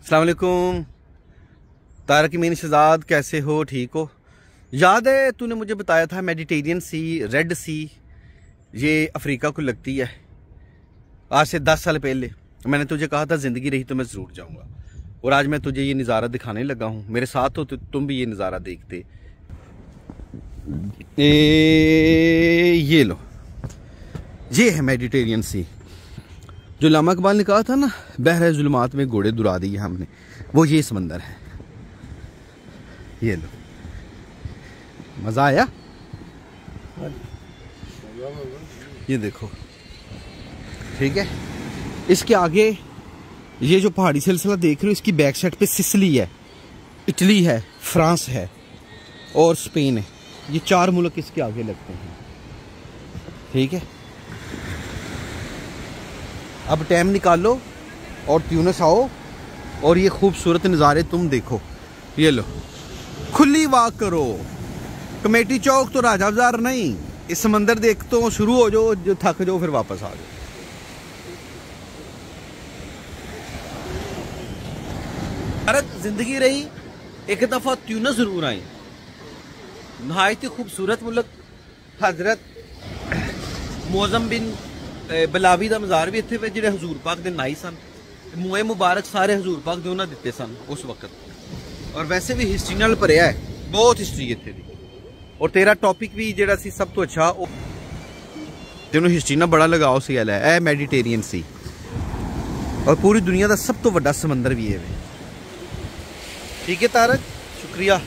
अस्सलाम वालेकुम। तारक मीन शहजाद, कैसे हो? ठीक हो? याद है तूने मुझे बताया था मेडिटेरियन सी, रेड सी, ये अफ्रीका को लगती है। आज से 10 साल पहले मैंने तुझे कहा था ज़िंदगी रही तो मैं ज़रूर जाऊँगा, और आज मैं तुझे ये नज़ारा दिखाने लगा हूँ। मेरे साथ हो तो तुम भी ये नज़ारा देखते। ये लो, ये है मेडिटेरियन सी। जो लामा इकबाल ने कहा था ना, बहरे जुल्मात में घोड़े दुरा दिए हमने, वो ये समंदर है। ये लो, मजा आया? ये देखो, ठीक है। इसके आगे ये जो पहाड़ी सिलसिला देख रहे हो, इसकी बैक साइड पे सिसिली है, इटली है, फ्रांस है और स्पेन है। ये 4 मुल्क इसके आगे लगते हैं, ठीक है। अब टाइम निकालो और ट्यूनिस आओ और ये खूबसूरत नज़ारे तुम देखो। ये लो, खुली वाक करो। कमेटी चौक तो राजा बाजार नहीं, इस समंदर देख तो शुरू हो जाओ, जो थक जाओ फिर वापस आ जाओ। भारत जिंदगी रही, एक दफा ट्यूनिस जरूर आई। नहायत ही खूबसूरत मुल्क। हजरत मौजम बिन बलावी का मज़ार भी इत्थे जिहड़े हजूर पाक दे नाई सन। मुए मुबारक सारे हजूर पाक दे उन्हां दिते सन उस वक्त। और वैसे भी हिस्ट्री नाल भरिया है, बहुत हिस्ट्री इत्थे दी। और तेरा टॉपिक भी जिहड़ा सी सब तो अच्छा, तेनों हिस्ट्री नाल बड़ा लगाओ सी गल है। मेडिटेरियन सी और पूरी दुनिया का सब तो वड्डा समंदर भी है। ठीक है तारक, शुक्रिया।